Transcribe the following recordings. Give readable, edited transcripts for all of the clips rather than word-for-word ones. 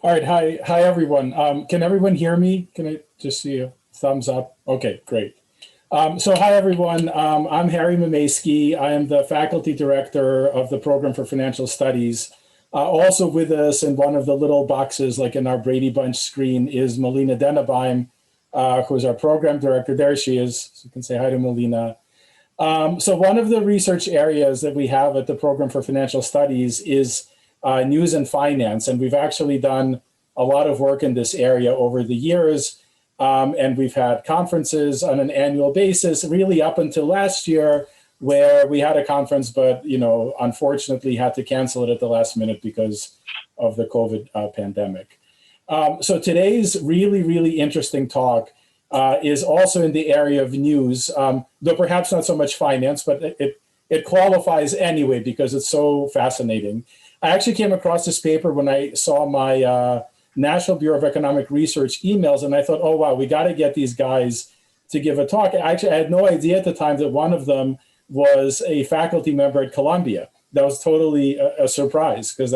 All right, hi everyone. Can everyone hear me? Can I just see a thumbs up? Okay, great. So hi everyone. I'm Harry Mamaysky. I am the faculty director of the program for financial studies. Also with us in one of the little boxes, like in our Brady Bunch screen, is Melina Dennebaum, who is our program director. There she is. So you can say hi to Melina. So one of the research areas that we have at the Program for Financial Studies is news and finance. And we've actually done a lot of work in this area over the years. And we've had conferences on an annual basis, really up until last year, where we had a conference, but unfortunately had to cancel it at the last minute because of the COVID pandemic. So today's really, really interesting talk is also in the area of news, though perhaps not so much finance, but it qualifies anyway because it's so fascinating. I actually came across this paper when I saw my National Bureau of Economic Research emails, and I thought, oh, wow, we got to get these guys to give a talk. Actually, I had no idea at the time that one of them was a faculty member at Columbia. That was totally a surprise because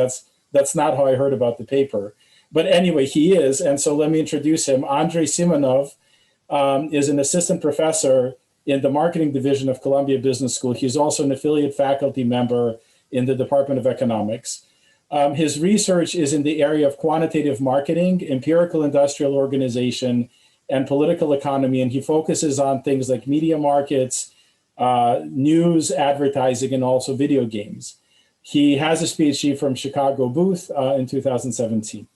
that's not how I heard about the paper. But anyway, he is, and so let me introduce him. Andrey Simonov is an assistant professor in the marketing division of Columbia Business School. He's also an affiliate faculty member in the Department of Economics. His research is in the area of quantitative marketing, empirical industrial organization, and political economy. And he focuses on things like media markets, news, advertising, and also video games. He has his PhD from Chicago Booth in 2017.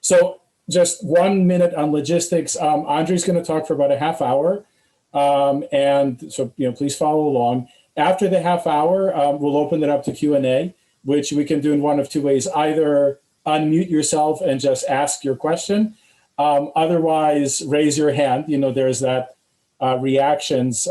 So just 1 minute on logistics. Andrey's going to talk for about a half hour. And so, please follow along. After the half hour, we'll open it up to Q&A, which we can do in one of two ways. Either unmute yourself and just ask your question. Otherwise, raise your hand. There's that reactions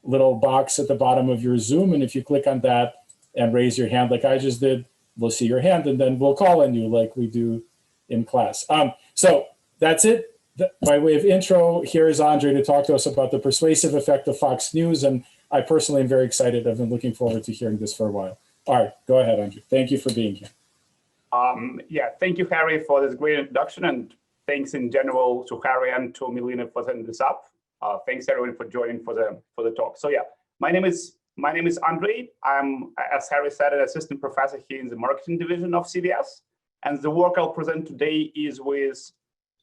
little box at the bottom of your Zoom. And if you click on that and raise your hand like I just did, we'll see your hand and then we'll call on you like we do in class. So that's it. By way of intro, here is Andrey to talk to us about the persuasive effect of Fox News. And I personally am very excited. I've been looking forward to hearing this for a while. All right, go ahead, Andrey. Thank you for being here. Yeah, thank you, Harry, for this great introduction. And thanks in general to Harry and to Melina for setting this up. Thanks everyone for joining for the talk. So yeah, my name is Andrey. I'm, as Harry said, an assistant professor here in the marketing division of CBS. And the work I'll present today is with,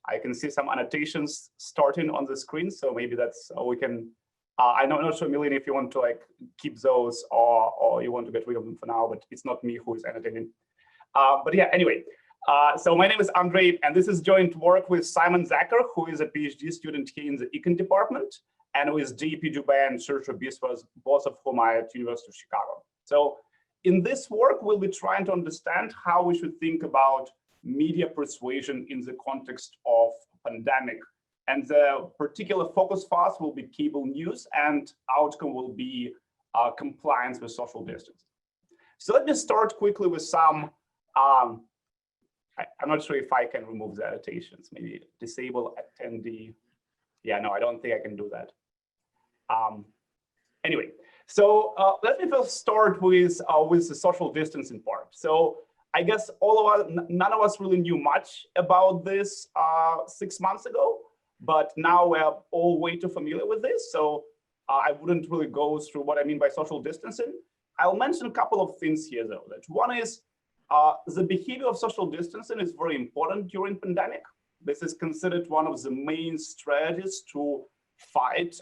I can see some annotations starting on the screen. So maybe that's, we can, I'm not sure, Melina, if you want to keep those or you want to get rid of them for now, but it's not me who is annotating. But yeah, anyway, so my name is Andrey, and this is joint work with Simon Zacher, who is a PhD student here in the Econ department, and with J.P. Dubé and Sergio Biswas, both of whom are at University of Chicago. So in this work, we'll be trying to understand how we should think about media persuasion in the context of pandemic. And the particular focus for us will be cable news, and outcome will be compliance with social distance. So let me start quickly with some, I'm not sure if I can remove the annotations, maybe disable attendee. Yeah, no, I don't think I can do that. Anyway, so let me first start with the social distancing part. So I guess all of us, none of us really knew much about this 6 months ago, but now we're all way too familiar with this. So I wouldn't really go through what I mean by social distancing. I'll mention a couple of things here, though. That one is the behavior of social distancing is very important during pandemic. This is considered one of the main strategies to fight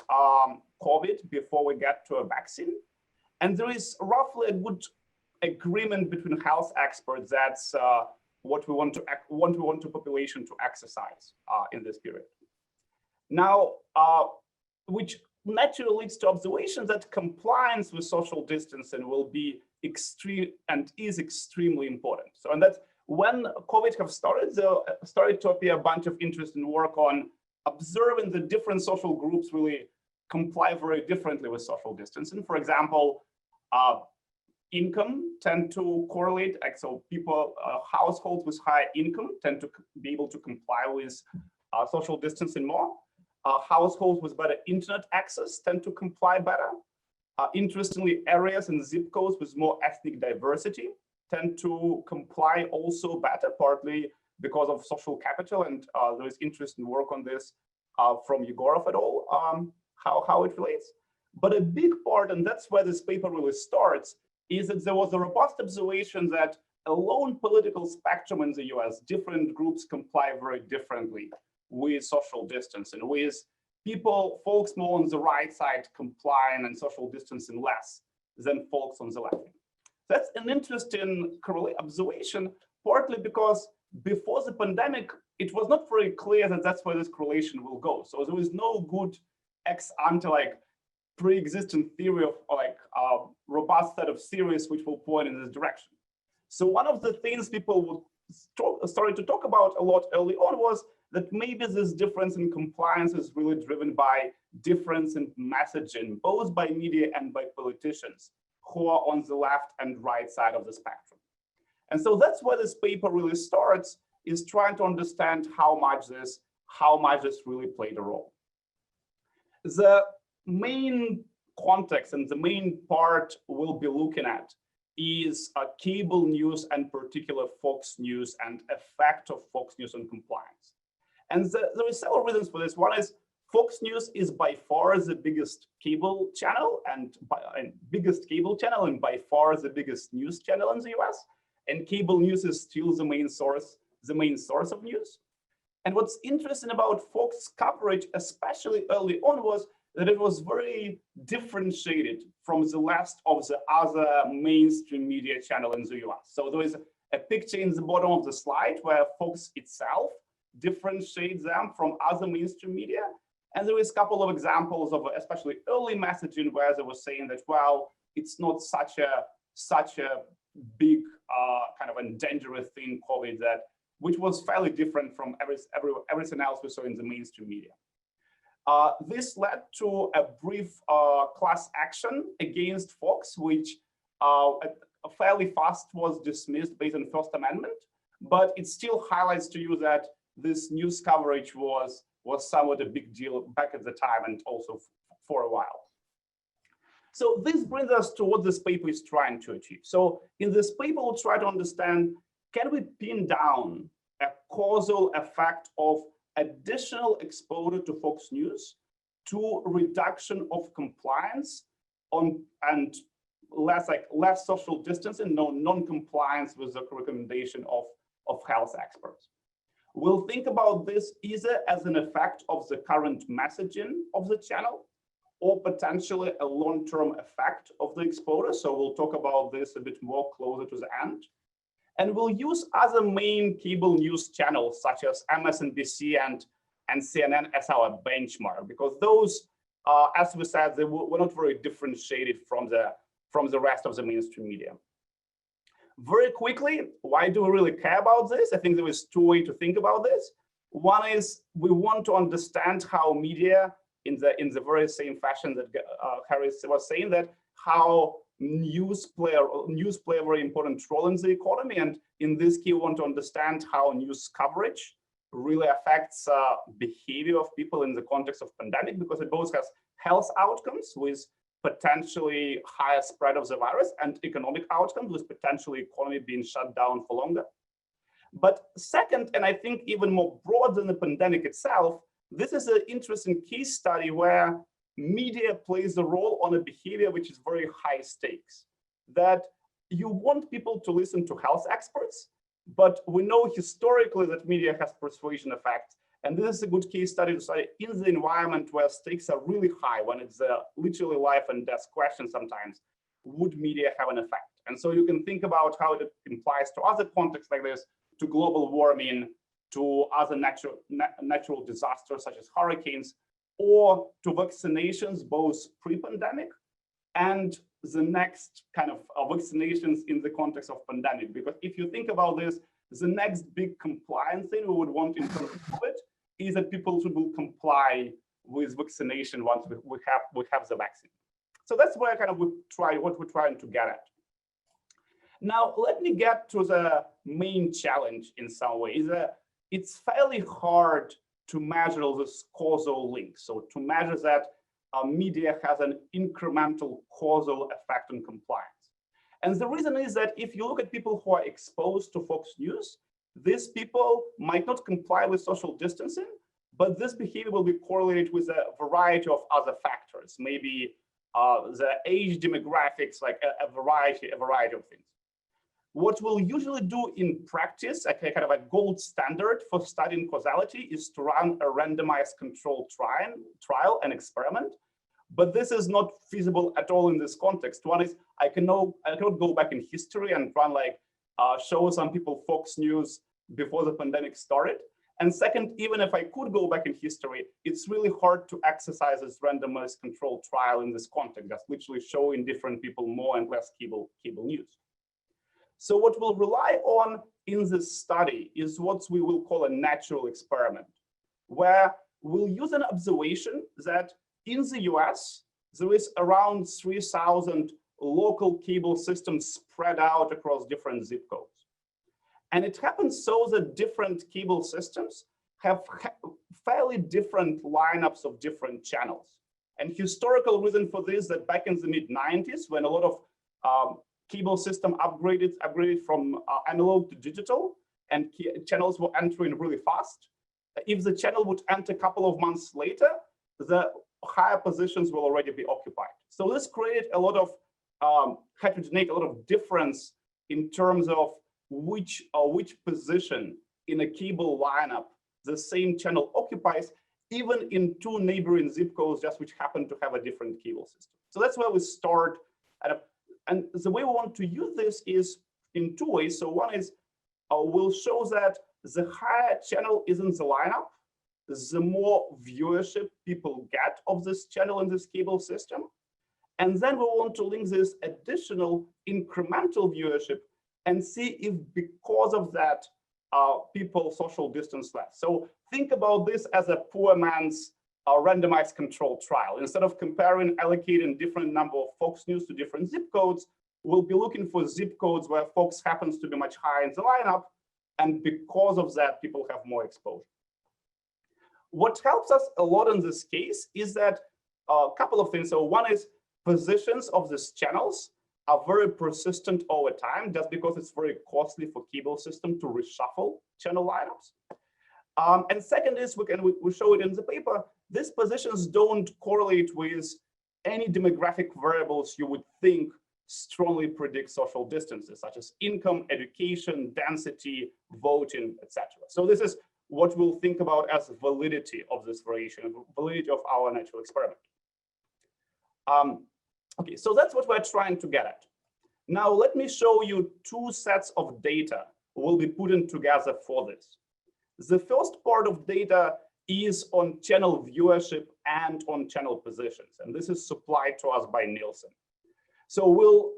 COVID before we get to a vaccine. And there is roughly a good agreement between health experts that's what we want the population to exercise in this period. Now, which naturally leads to observations that compliance with social distancing will be extreme and is extremely important. So, and that's when COVID have started, there started to appear a bunch of interesting work on observing the different social groups really comply very differently with social distancing. For example, income tend to correlate. So people, households with high income tend to be able to comply with social distancing more. Households with better internet access tend to comply better. Interestingly, areas and zip codes with more ethnic diversity tend to comply also better, partly because of social capital, and there is interest in work on this from Yegorov et al. How it relates. But a big part, and that's where this paper really starts, is that there was a robust observation that along political spectrum in the US, different groups comply very differently with social distancing, with folks more on the right side complying and social distancing less than folks on the left. That's an interesting observation, partly because before the pandemic, it was not very clear that that's where this correlation will go. So there was no good ex ante pre-existing theory of robust set of theories which will point in this direction. So one of the things people started to talk about a lot early on was that maybe this difference in compliance is really driven by difference in messaging, both by media and by politicians who are on the left and right side of the spectrum. And so that's where this paper really starts, is trying to understand how much this really played a role. The main context and the main part we'll be looking at is cable news, and particular Fox News, and effect of Fox News on compliance. And there are several reasons for this. One is Fox News is by far the biggest cable channel and by far the biggest news channel in the US. And cable news is still the main source of news. And what's interesting about Fox coverage, especially early on, was that it was very differentiated from the rest of the other mainstream media channel in the US. So there is a picture in the bottom of the slide where Fox itself differentiates them from other mainstream media. And there is a couple of examples of especially early messaging where they were saying that, well, it's not such a big kind of a dangerous thing, COVID, which was fairly different from everything else we saw in the mainstream media. This led to a brief class action against Fox, which fairly fast was dismissed based on First Amendment, but it still highlights to you that this news coverage was somewhat a big deal back at the time and also for a while. So this brings us to what this paper is trying to achieve. So in this paper, we'll try to understand, can we pin down a causal effect of additional exposure to Fox News to reduction of compliance and less social distancing, non-compliance with the recommendation of health experts. We'll think about this either as an effect of the current messaging of the channel, or potentially a long-term effect of the exposure. So we'll talk about this a bit more closer to the end. And we'll use other main cable news channels such as MSNBC and CNN as our benchmark, because those, as we said, they were not very differentiated from the rest of the mainstream media. Very quickly, why do we really care about this? I think there is two ways to think about this. One is we want to understand how media, in the very same fashion that Harris was saying, that how news play a very important role in the economy, and in this case, we want to understand how news coverage really affects behavior of people in the context of pandemic, because it both has health outcomes with potentially higher spread of the virus and economic outcomes with potentially economy being shut down for longer. But second, and I think even more broad than the pandemic itself, this is an interesting case study where media plays a role on a behavior which is very high stakes. That you want people to listen to health experts, but we know historically that media has persuasion effect. And this is a good case study to study in the environment where stakes are really high, when it's a literally life and death question sometimes, would media have an effect? And so you can think about how it implies to other contexts like this, to global warming, to other natural disasters such as hurricanes, or to vaccinations, both pre-pandemic and the next kind of vaccinations in the context of pandemic. Because if you think about this, the next big compliance thing we would want in terms of COVID is that people will comply with vaccination once we have the vaccine. So that's where kind of what we're trying to get at. Now, let me get to the main challenge in some ways. It's fairly hard to measure this causal link. So to measure that media has an incremental causal effect on compliance. And the reason is that if you look at people who are exposed to Fox News, these people might not comply with social distancing, but this behavior will be correlated with a variety of other factors, maybe the age demographics, like a variety of things. What we'll usually do in practice, a kind of a gold standard for studying causality, is to run a randomized controlled trial and experiment. But this is not feasible at all in this context. One is I cannot go back in history and run like show some people Fox News before the pandemic started. And second, even if I could go back in history, it's really hard to exercise this randomized controlled trial in this context, just literally showing different people more and less cable news. So what we'll rely on in this study is what we will call a natural experiment, where we'll use an observation that in the US, there is around 3,000 local cable systems spread out across different zip codes. And it happens so that different cable systems have fairly different lineups of different channels. And historical reason for this, that back in the mid-90s, when a lot of cable system upgraded from analog to digital, and channels were entering really fast. If the channel would enter a couple of months later, the higher positions will already be occupied. So this created a lot of heterogeneity, a lot of difference in terms of which position in a cable lineup the same channel occupies, even in two neighboring zip codes, just which happen to have a different cable system. So that's where we start. And the way we want to use this is in two ways. So one is we'll show that the higher channel is in the lineup, the more viewership people get of this channel in this cable system. And then we want to link this additional incremental viewership and see if because of that, people social distance less. So think about this as a poor man's randomized controlled trial. Instead of comparing, allocating different number of Fox News to different zip codes, we'll be looking for zip codes where Fox happens to be much higher in the lineup. And because of that, people have more exposure. What helps us a lot in this case is that a couple of things. So one is positions of these channels are very persistent over time, just because it's very costly for cable system to reshuffle channel lineups. And second is, we show it in the paper, these positions don't correlate with any demographic variables you would think strongly predict social distances, such as income, education, density, voting, etc. So this is what we'll think about as validity of this variation, validity of our natural experiment. Okay, so that's what we're trying to get at. Now, let me show you two sets of data we'll be putting together for this. The first part of data is on channel viewership and on channel positions, and this is supplied to us by Nielsen. So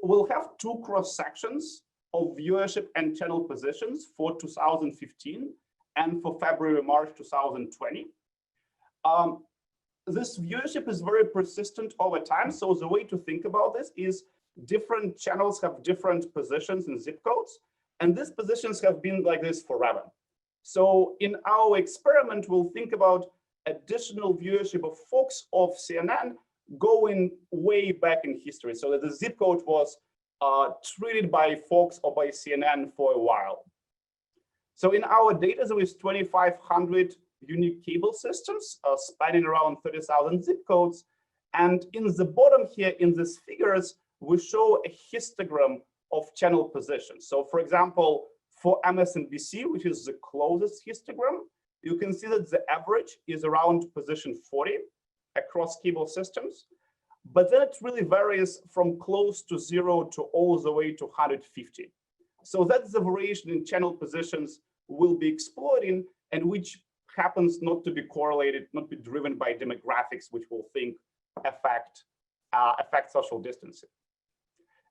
we'll have two cross sections of viewership and channel positions for 2015 and for February-March 2020. This viewership is very persistent over time. So the way to think about this is different channels have different positions in zip codes, and these positions have been like this forever. So in our experiment, we'll think about additional viewership of Fox of CNN going way back in history, so that the zip code was treated by Fox or by CNN for a while. So in our data, there is 2,500 unique cable systems spanning around 30,000 zip codes. And in the bottom here, in these figures, we show a histogram of channel positions. So for example, for MSNBC, which is the closest histogram, you can see that the average is around position 40 across cable systems. But then it really varies from close to 0 to all the way to 150. So that's the variation in channel positions we'll be exploiting, and which happens not to be correlated, not be driven by demographics, which we'll think affect social distancing.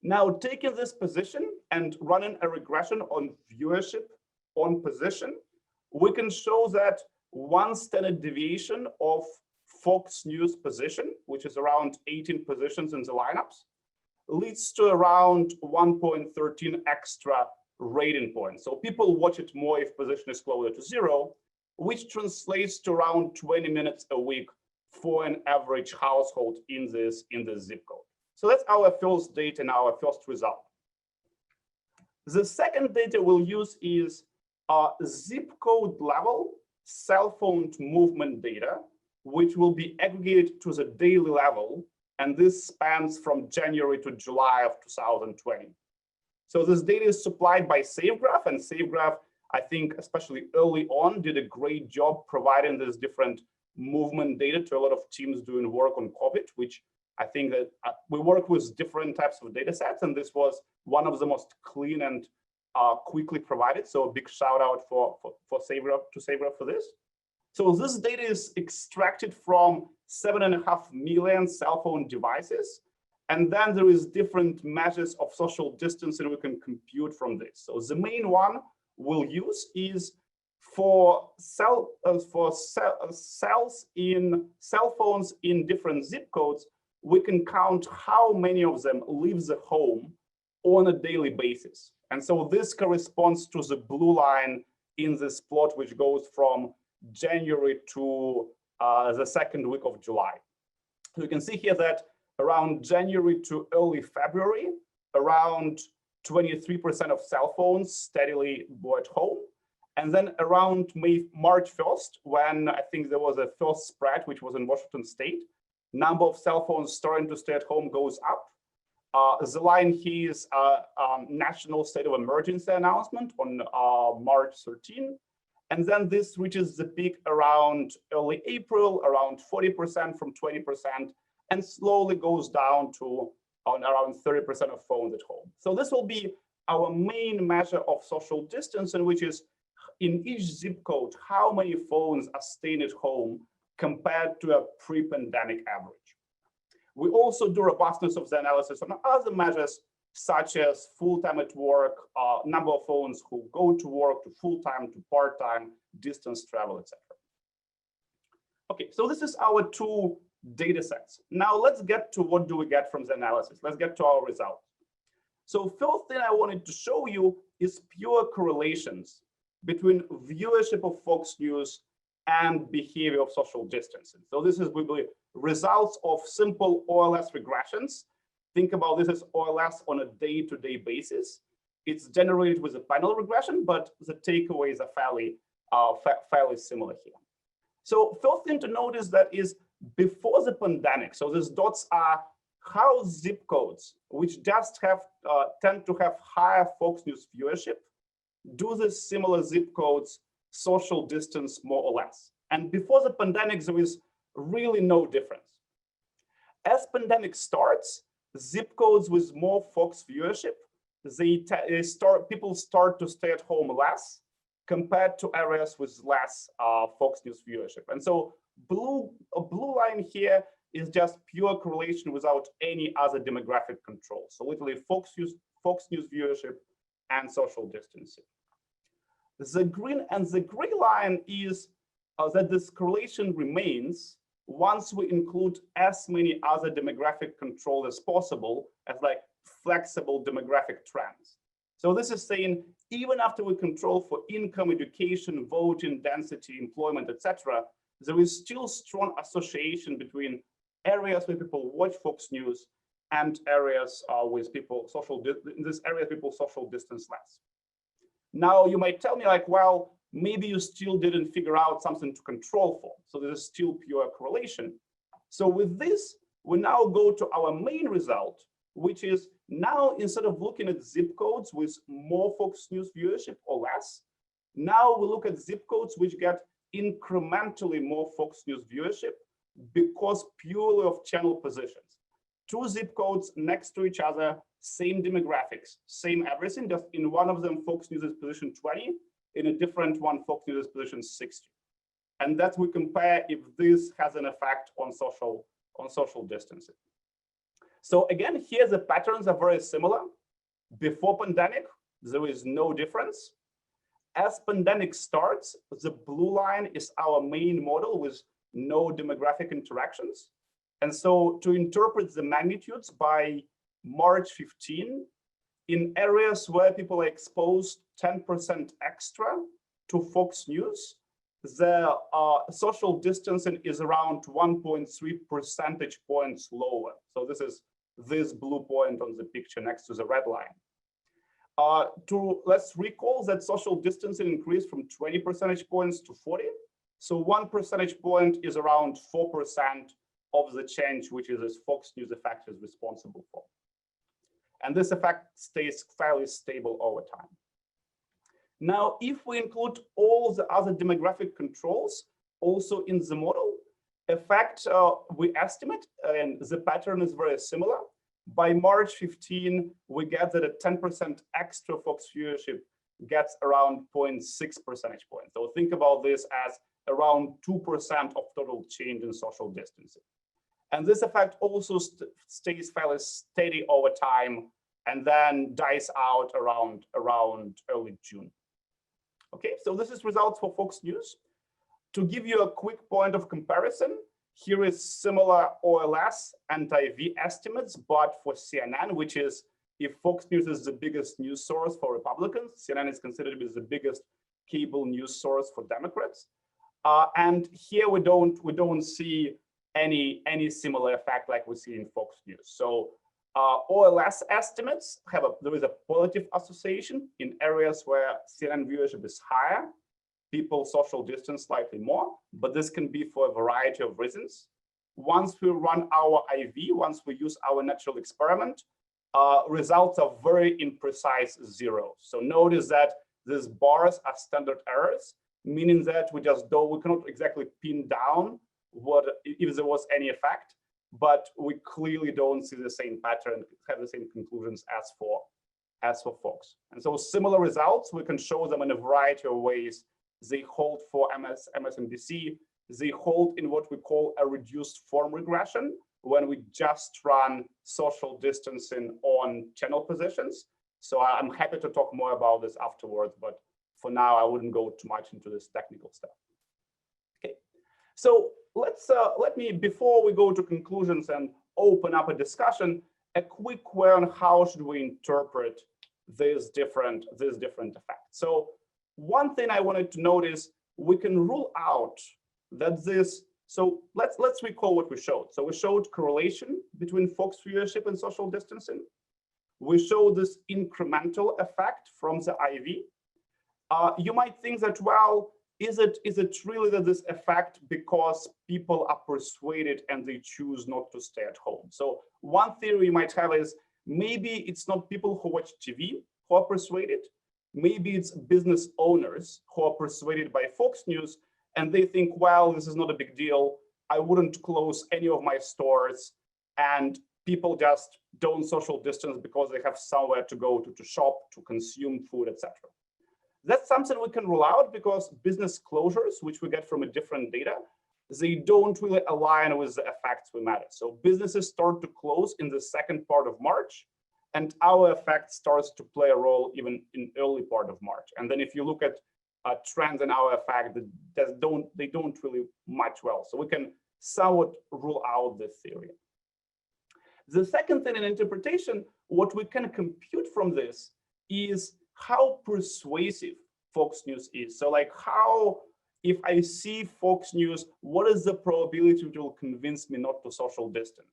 Now, taking this position and running a regression on viewership on position, we can show that one standard deviation of Fox News position, which is around 18 positions in the lineups, leads to around 1.13 extra rating points. So people watch it more if position is closer to 0, which translates to around 20 minutes a week for an average household in this zip code. So that's our first data and our first result. The second data we'll use is zip code level cell phone movement data, which will be aggregated to the daily level. And this spans from January to July of 2020. So this data is supplied by SafeGraph, and SafeGraph, I think, especially early on, did a great job providing this different movement data to a lot of teams doing work on COVID, which I think that we work with different types of data sets, and this was one of the most clean and quickly provided. So a big shout out for SafeGraph for this. So this data is extracted from 7.5 million cell phone devices. And then there is different measures of social distancing we can compute from this. So the main one we'll use is for cells in cell phones in different zip codes, we can count how many of them leave the home on a daily basis. And so this corresponds to the blue line in this plot, which goes from January to the second week of July. So you can see here that around January to early February, around 23% of cell phones steadily were at home. And then around March 1st, when I think there was a first spread, which was in Washington State, number of cell phones starting to stay at home goes up. The line here is national state of emergency announcement on March 13. And then this reaches the peak around early April, around 40% from 20%, and slowly goes down to around 30% of phones at home. So this will be our main measure of social distancing, which is in each zip code, how many phones are staying at home compared to a pre-pandemic average. We also do robustness of the analysis on other measures, such as full-time at work, number of phones who go to work, to full-time, to part-time, distance travel, etc. Okay, so this is our two data sets. Now let's get to what do we get from the analysis. Let's get to our results. So first thing I wanted to show you is pure correlations between viewership of Fox News and behavior of social distancing. So this is the results of simple OLS regressions. Think about this as OLS on a day-to-day basis. It's generated with a panel regression, but the takeaways are fairly similar here. So first thing to notice that is before the pandemic, so these dots are how zip codes, which just tend to have higher Fox News viewership, do the similar zip codes social distance more or less. And before the pandemic, there is really no difference. As pandemic starts, zip codes with more Fox viewership, people start to stay at home less compared to areas with less Fox News viewership. And so a blue line here is just pure correlation without any other demographic control. So literally Fox News viewership and social distancing. The green and the gray line is that this correlation remains once we include as many other demographic control as possible as like flexible demographic trends. So this is saying even after we control for income, education, voting, density, employment, etc., there is still strong association between areas where people watch Fox News and areas with people in this area people social distance less. Now you might tell me like, well, maybe you still didn't figure out something to control for. So this is still pure correlation. So with this, we now go to our main result, which is now instead of looking at zip codes with more Fox News viewership or less, now we look at zip codes which get incrementally more Fox News viewership because purely of channel positions. Two zip codes next to each other, same demographics, same everything, just in one of them Fox News is position 20, in a different one Fox News is position 60. And that we compare if this has an effect on social distancing. So again, here the patterns are very similar. Before pandemic, there is no difference. As pandemic starts, the blue line is our main model with no demographic interactions. And so to interpret the magnitudes by March 15, in areas where people are exposed 10% extra to Fox News, the social distancing is around 1.3 percentage points lower. So this is this blue point on the picture next to the red line. Let's recall that social distancing increased from 20 percentage points to 40. So 1 percentage point is around 4% of the change, which is this Fox News effect is responsible for. And this effect stays fairly stable over time. Now, if we include all the other demographic controls also in the model, effect we estimate, and the pattern is very similar. By March 15, we get that a 10% extra Fox viewership gets around 0.6 percentage points. So think about this as around 2% of total change in social distancing. And this effect also stays fairly steady over time and then dies out around early June. Okay, so this is results for Fox News. To give you a quick point of comparison, here is similar or less anti-V estimates, but for CNN, which is, if Fox News is the biggest news source for Republicans, CNN is considered to be the biggest cable news source for Democrats. And here we don't see any similar effect like we see in Fox News. So OLS estimates there is a positive association in areas where CNN viewership is higher. People social distance slightly more, but this can be for a variety of reasons. Once we run our IV, once we use our natural experiment, results are very imprecise zeros. So notice that these bars are standard errors, meaning that we cannot exactly pin down if there was any effect, but we clearly don't see the same pattern, have the same conclusions as for Fox. And so similar results, we can show them in a variety of ways. They hold for MSNBC. They hold in what we call a reduced form regression, when we just run social distancing on channel positions. So I'm happy to talk more about this afterwards, but for now, I wouldn't go too much into this technical stuff. Okay, so let me, before we go to conclusions and open up a discussion, a quick way on how should we interpret these different effects. So one thing I wanted to note is we can rule out that this, so let's recall what we showed. So we showed correlation between Fox viewership and social distancing. We showed this incremental effect from the IV. You might think that, well, is it really that this effect because people are persuaded and they choose not to stay at home? So one theory you might have is maybe it's not people who watch TV who are persuaded. Maybe it's business owners who are persuaded by Fox News and they think, well, this is not a big deal. I wouldn't close any of my stores, and people just don't social distance because they have somewhere to go to shop, to consume food, etc. That's something we can rule out because business closures, which we get from a different data, they don't really align with the effects we measure. So businesses start to close in the second part of March, and our effect starts to play a role even in early part of March. And then if you look at trends in our effect, they don't really match well. So we can somewhat rule out this theory. The second thing in interpretation, what we can compute from this is how persuasive Fox News is. So like how, if I see Fox News, what is the probability it will convince me not to social distance?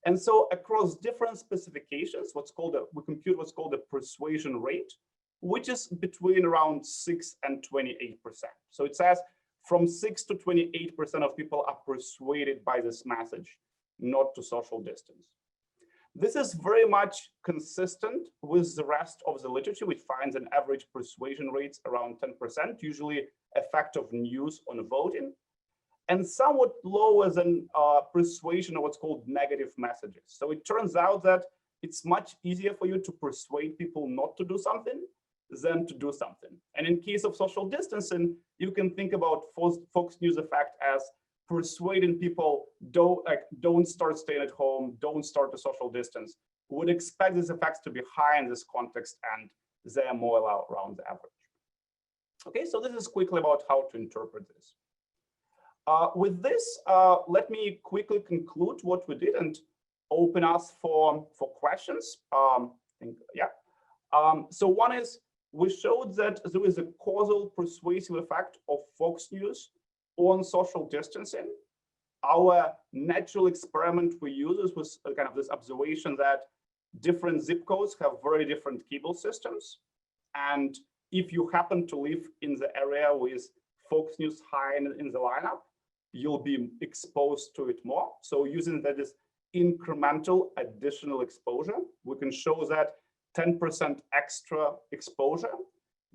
And so across different specifications, we compute what's called a persuasion rate, which is between around 6 and 28%. So it says from 6 to 28% of people are persuaded by this message not to social distance. This is very much consistent with the rest of the literature, which finds an average persuasion rates around 10%, usually effect of news on voting, and somewhat lower than persuasion of what's called negative messages. So it turns out that it's much easier for you to persuade people not to do something than to do something. And in case of social distancing, you can think about Fox News effect as persuading people don't start staying at home, don't start a social distance. We would expect these effects to be high in this context, and they're more around the average. Okay, so this is quickly about how to interpret this. With this, let me quickly conclude what we did and open us for questions. So one is, we showed that there is a causal persuasive effect of Fox News on social distancing. Our natural experiment we use was kind of this observation that different zip codes have very different cable systems. And if you happen to live in the area with Fox News high in the lineup, you'll be exposed to it more. So using that as incremental additional exposure, we can show that 10% extra exposure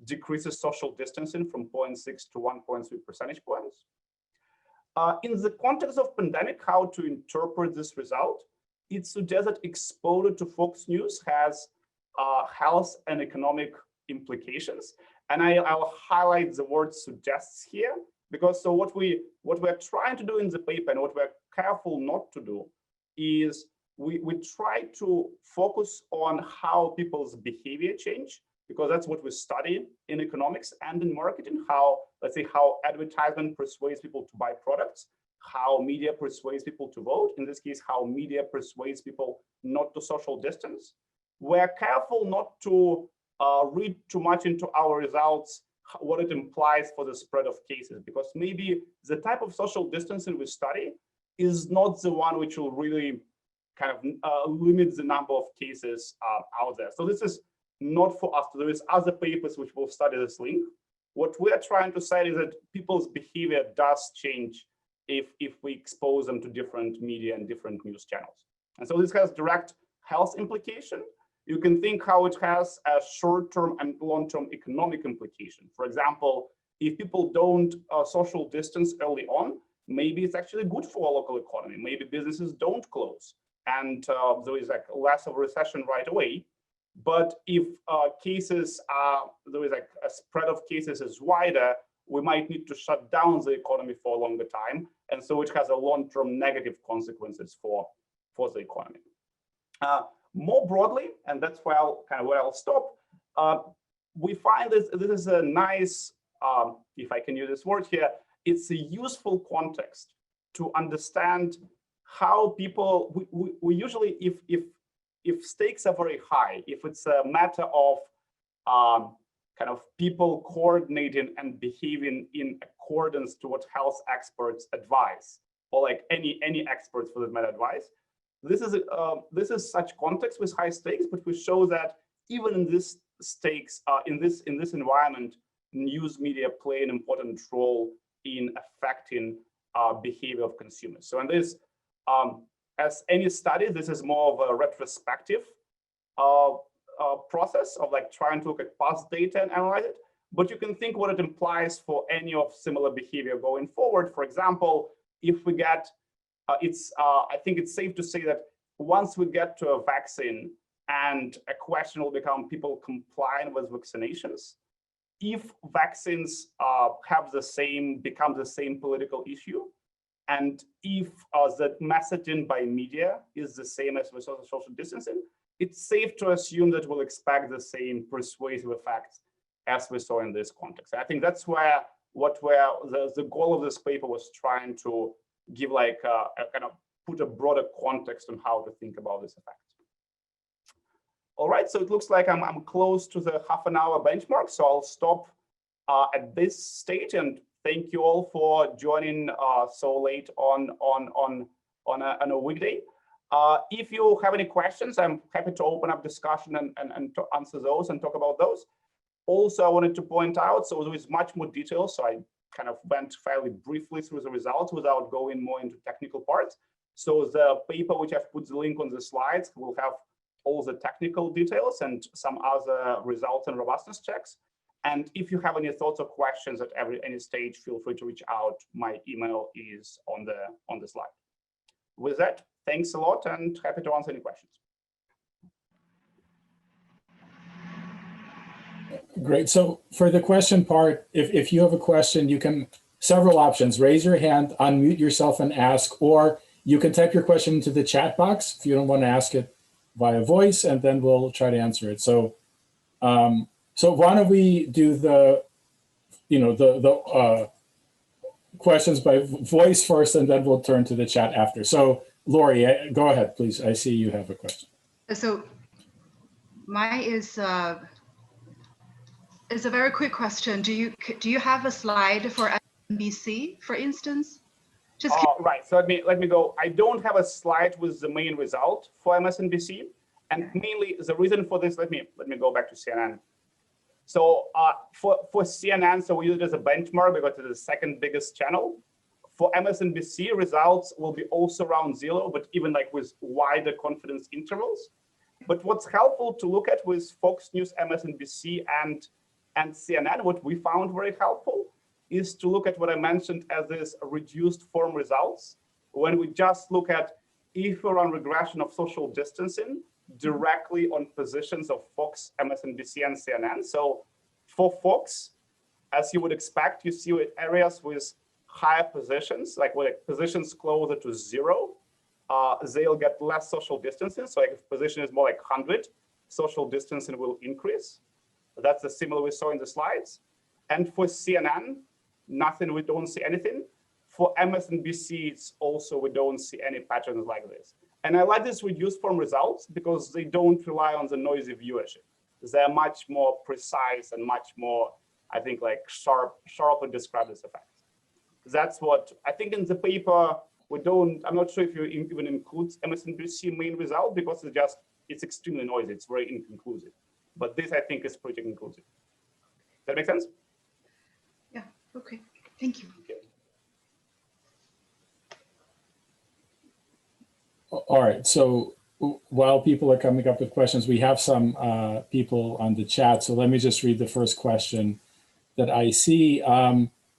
decreases social distancing from 0.6 to 1.3 percentage points. In the context of pandemic, how to interpret this result? It suggests that exposure to Fox News has health and economic implications. And I'll highlight the word suggests here, because so what we're trying to do in the paper and what we're careful not to do is we try to focus on how people's behavior change, because that's what we study in economics and in marketing, how, let's say, how advertisement persuades people to buy products, how media persuades people to vote, in this case, how media persuades people not to social distance. We're careful not to read too much into our results, what it implies for the spread of cases, because maybe the type of social distancing we study is not the one which will really kind of limit the number of cases out there. So this is not for us. There is other papers which will study this link. What we're trying to say is that people's behavior does change if we expose them to different media and different news channels. And so this has direct health implication. You can think how it has a short-term and long-term economic implication. For example, if people don't social distance early on, maybe it's actually good for our local economy. Maybe businesses don't close, and there is like less of a recession right away. But if cases there is like a spread of cases is wider, we might need to shut down the economy for a longer time, and so it has a long-term negative consequences for the economy. More broadly, and that's where I'll stop. We find this is a nice, if I can use this word here, it's a useful context to understand how people. We usually, if stakes are very high, if it's a matter of kind of people coordinating and behaving in accordance to what health experts advise, or like any experts for that matter advise. This is such context with high stakes, but we show that even in this stakes, in this environment, news media play an important role in affecting behavior of consumers. So in this, as any study, this is more of a retrospective process of like trying to look at past data and analyze it. But you can think what it implies for any of similar behavior going forward. For example, if we get I think it's safe to say that once we get to a vaccine, and a question will become people complying with vaccinations. If vaccines become the same political issue, and if the messaging by media is the same as with social distancing, it's safe to assume that we'll expect the same persuasive effects as we saw in this context. I think that's where the goal of this paper was trying to give like a kind of put a broader context on how to think about this effect. All right, so it looks like I'm close to the half-an-hour benchmark, so I'll stop at this stage, and thank you all for joining so late on a weekday. If you have any questions, I'm happy to open up discussion and to answer those and talk about those. Also, I wanted to point out, so there is much more detail, so I kind of went fairly briefly through the results without going more into technical parts. So the paper, which I've put the link on the slides, will have all the technical details and some other results and robustness checks. And if you have any thoughts or questions at any stage, feel free to reach out. My email is on the slide. With that, thanks a lot and happy to answer any questions. Great. So for the question part, if you have a question, you can, several options, raise your hand, unmute yourself and ask, or you can type your question into the chat box if you don't want to ask it via voice, and then we'll try to answer it. So, so why don't we do the questions by voice first, and then we'll turn to the chat after. So Lori, go ahead, please. I see you have a question. So mine is a very quick question. Do you have a slide for MSNBC, for instance? Right. So let me go. I don't have a slide with the main result for MSNBC. And mainly the reason for this, let me go back to CNN. So for CNN, so we use it as a benchmark because it's the second biggest channel. For MSNBC, results will be also around 0, but even like with wider confidence intervals. But what's helpful to look at with Fox News, MSNBC, and CNN, what we found very helpful is to look at what I mentioned as this reduced form results. When we just look at if we run regression of social distancing directly on positions of Fox, MSNBC, and CNN. So for Fox, as you would expect, you see with areas with higher positions, like with positions closer to 0, they'll get less social distancing. So like if position is more like 100, social distancing will increase. That's the similar we saw in the slides. And for CNN, nothing, we don't see anything. For MSNBC, it's also, we don't see any patterns like this. And I like this reduced form results because they don't rely on the noisy viewership. They're much more precise and much more, I think, like sharper describe this effect. That's what I think in the paper, we don't, I'm not sure if you even include MSNBC main result because it's extremely noisy. It's very inconclusive. But this, I think, is pretty conclusive. Does that make sense? Yeah, okay, thank you. Okay. All right, so while people are coming up with questions, we have some people on the chat. So let me just read the first question that I see.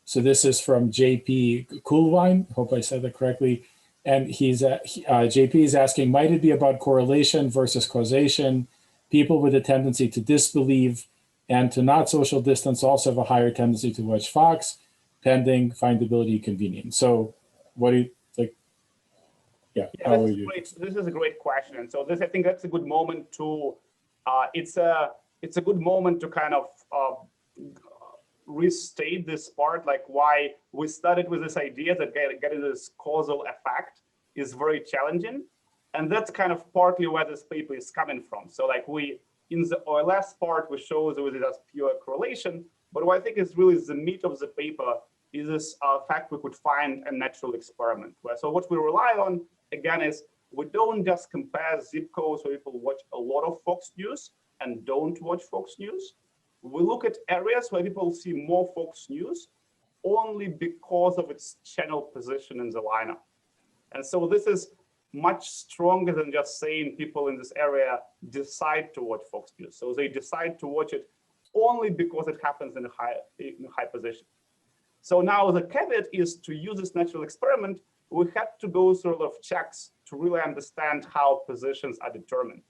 So this is from JP Coolwine, hope I said that correctly. And JP is asking, might it be about correlation versus causation? People with a tendency to disbelieve and to not social distance also have a higher tendency to watch Fox, pending findability convenience. So what do you like? Yeah, how are you? This is a great question. And so this, I think that's a good moment to, it's a good moment to kind of restate this part, like why we started with this idea that getting this causal effect is very challenging. And that's kind of partly where this paper is coming from. So like in the OLS part, we show there was just pure correlation, but what I think is really the meat of the paper is this fact we could find a natural experiment. So what we rely on, again, is we don't just compare zip codes where people watch a lot of Fox News and don't watch Fox News. We look at areas where people see more Fox News only because of its channel position in the lineup. And so this is much stronger than just saying people in this area decide to watch Fox News. So they decide to watch it only because it happens in a high position. So now the caveat is to use this natural experiment, we had to go through a lot of checks to really understand how positions are determined.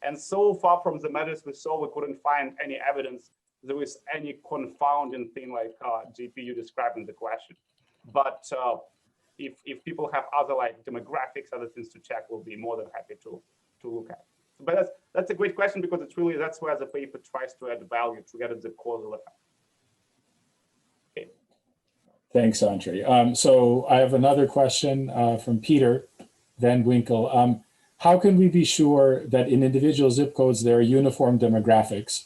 And so far from the measures we saw, we couldn't find any evidence there is any confounding thing like GPU described in the question. But if people have other like demographics, other things to check, we'll be more than happy to look at. But that's a great question because it's really, that's where the paper tries to add value to get at the causal effect. Okay. Thanks, Andrey. So I have another question from Peter Van Winkle. How can we be sure that in individual zip codes there are uniform demographics?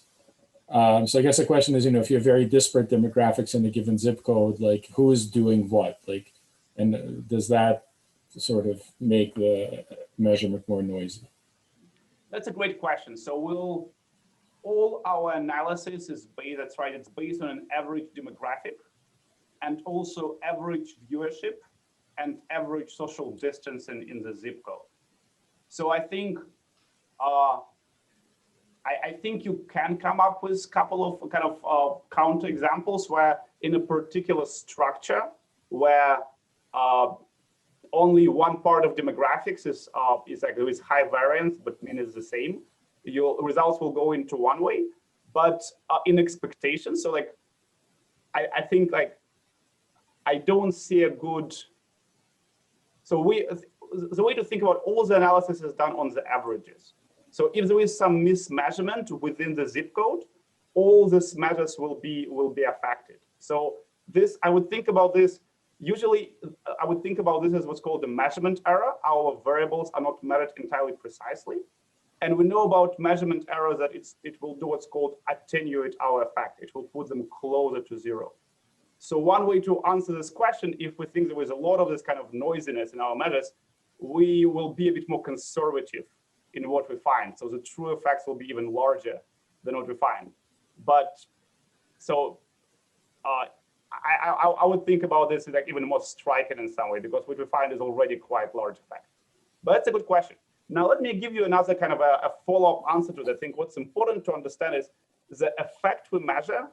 So I guess the question is, if you have very disparate demographics in a given zip code, like who is doing what, like, and does that sort of make the measurement more noisy? That's a great question. So all our analysis is based, that's right, it's based on an average demographic and also average viewership and average social distance in the zip code. So I think I think you can come up with a couple of kind of counter examples where in a particular structure where only one part of demographics is like there is high variance, but mean is the same. Your results will go into one way, but in expectations. So like, I think like, I don't see a good, so the way to think about all the analysis is done on the averages. So if there is some mismeasurement within the zip code, all these measures will be affected. So this, I would think about this, usually I would think about this as what's called the measurement error. Our variables are not measured entirely precisely. And we know about measurement error that it will do what's called attenuate our effect. It will put them closer to zero. So one way to answer this question, if we think there is a lot of this kind of noisiness in our measures, we will be a bit more conservative in what we find. So the true effects will be even larger than what we find. But so I would think about this as like even more striking in some way, because what we find is already quite large effect. But that's a good question. Now, let me give you another kind of a follow-up answer to that. I think what's important to understand is the effect we measure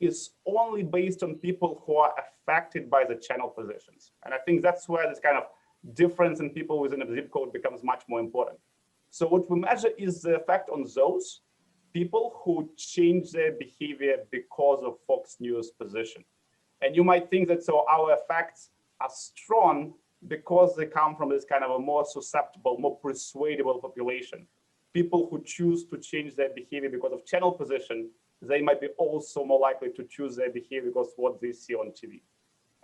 is only based on people who are affected by the channel positions. And I think that's where this kind of difference in people within a zip code becomes much more important. So what we measure is the effect on those people who change their behavior because of Fox News position. And you might think that so our effects are strong because they come from this kind of a more susceptible, more persuadable population. People who choose to change their behavior because of channel position, they might be also more likely to choose their behavior because of what they see on TV.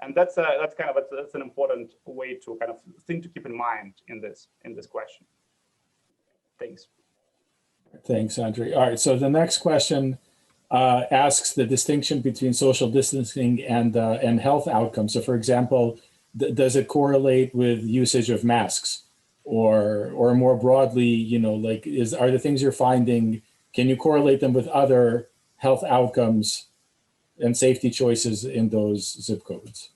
And that's an important way to kind of thing to keep in mind in this question. Thanks. Thanks, Andrey. All right, so the next question asks the distinction between social distancing and health outcomes. So, for example, does it correlate with usage of masks, or more broadly, you know, like are the things you're finding, can you correlate them with other health outcomes and safety choices in those zip codes?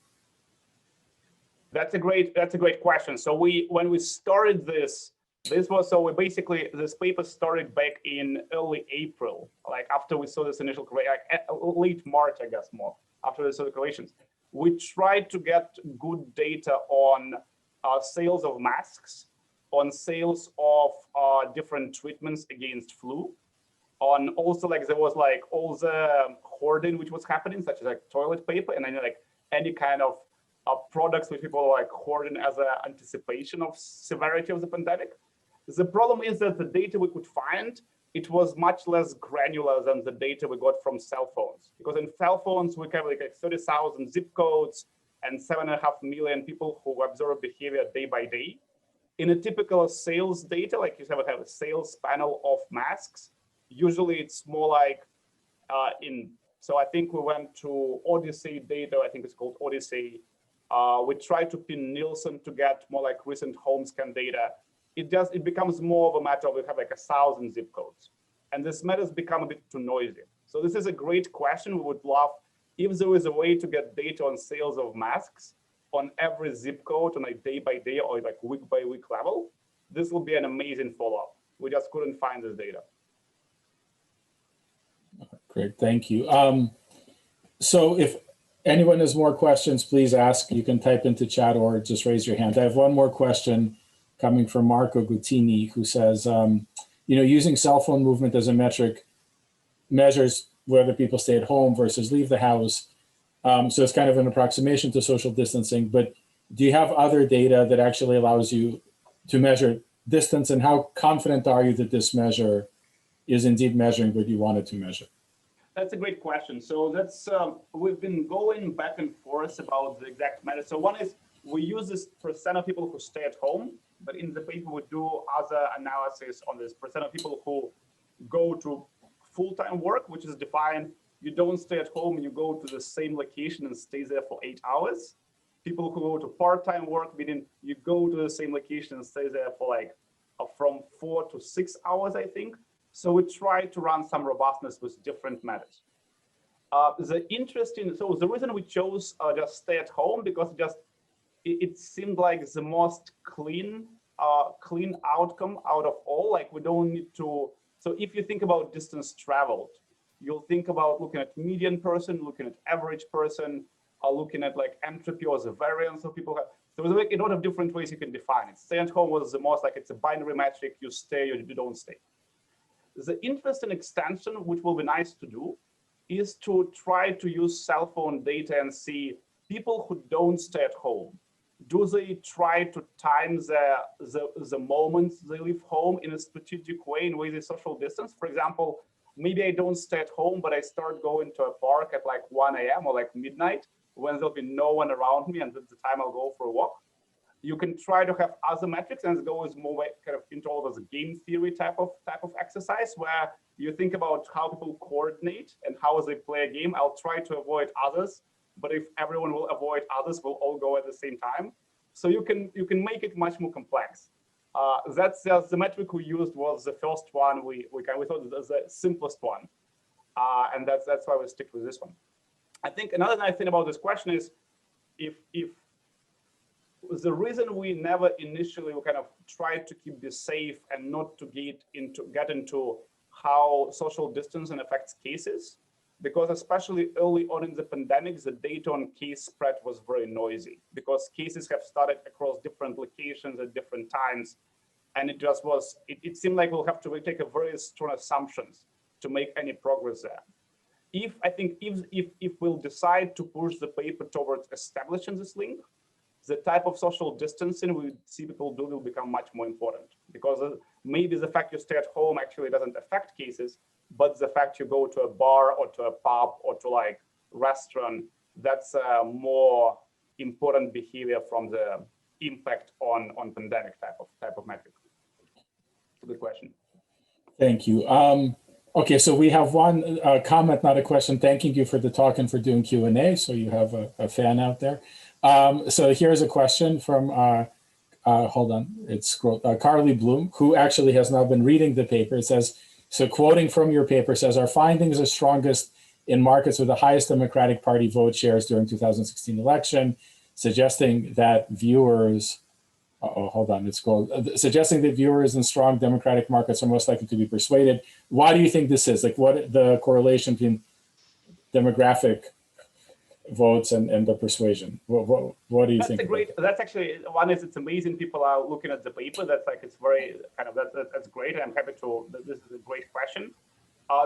That's a great question. So when we started this paper started back in early April, like after we saw this initial, like late March, I guess, more after the circulations. We tried to get good data on sales of masks, on sales of different treatments against flu, on also like there was like all the hoarding which was happening, such as like toilet paper, and then like any kind of products which people like hoarding as an anticipation of severity of the pandemic. The problem is that the data we could find, it was much less granular than the data we got from cell phones. Because in cell phones, we have like 30,000 zip codes and 7.5 million people who observe behavior day by day. In a typical sales data, like you have a sales panel of masks, usually it's more like so I think we went to Odyssey data, I think it's called Odyssey. We tried to pin Nielsen to get more like recent home scan data. It becomes more of a matter of we have like 1,000 zip codes, and this matters become a bit too noisy. So this is a great question. We would love if there is a way to get data on sales of masks on every zip code on a day by day or like week by week level. This will be an amazing follow-up. We just couldn't find this data. Great, thank you. So if anyone has more questions, please ask. You can type into chat or just raise your hand. I have one more question coming from Marco Guttini, who says, you know, using cell phone movement as a metric measures whether people stay at home versus leave the house. So it's kind of an approximation to social distancing, but do you have other data that actually allows you to measure distance, and how confident are you that this measure is indeed measuring what you want it to measure? That's a great question. So that's we've been going back and forth about the exact matter. So one is we use this percent of people who stay at home, but in the paper we do other analysis on this percent of people who go to full-time work, which is defined, you don't stay at home, you go to the same location and stay there for 8 hours. People who go to part-time work, meaning you go to the same location and stay there for like from 4 to 6 hours, I think. So we try to run some robustness with different methods. So the reason we chose just stay at home, because it seemed like the most clean outcome out of all. Like we don't need to. So if you think about distance traveled, you'll think about looking at median person, looking at average person, or looking at like entropy or the variance of people. So there's like a lot of different ways you can define it. Stay at home was the most, like it's a binary metric, you stay or you don't stay. The interesting extension, which will be nice to do, is to try to use cell phone data and see people who don't stay at home. Do they try to time the moments they leave home in a strategic way, in ways of social distance? For example, maybe I don't stay at home, but I start going to a park at like 1 a.m. or like midnight when there'll be no one around me, and that's the time I'll go for a walk. You can try to have other metrics, and it goes more kind of into all this game theory type of exercise, where you think about how people coordinate and how they play a game. I'll try to avoid others, but if everyone will avoid others, we'll all go at the same time. So you can make it much more complex. That's the metric we used was the first one. We thought it was the simplest one, and that's why we stick with this one. I think another nice thing about this question is if the reason we never initially kind of tried to keep this safe and not to get into how social distancing affects cases, because especially early on in the pandemic, the data on case spread was very noisy because cases have started across different locations at different times. And it just was, it seemed like we'll have to take a very strong assumptions to make any progress there. If we'll decide to push the paper towards establishing this link, the type of social distancing we see people do will become much more important, because maybe the fact you stay at home actually doesn't affect cases, but the fact you go to a bar or to a pub or to like restaurant, that's a more important behavior from the impact on pandemic type of metric. Good question. Thank you. Okay, so we have one comment, not a question, thanking you for the talk and for doing Q&A. So you have a fan out there. So here's a question from, hold on, it's Carly Bloom, who actually has now been reading the paper. It says, so quoting from your paper, says, our findings are strongest in markets with the highest Democratic Party vote shares during 2016 election, suggesting that viewers, hold on, it's called, suggesting that viewers in strong Democratic markets are most likely to be persuaded. Why do you think this is? Like, what the correlation between demographic votes and the persuasion? What do you think? That's actually, one is, it's amazing people are looking at the paper. That's like, it's very kind of, that's great. I'm happy to, this is a great question.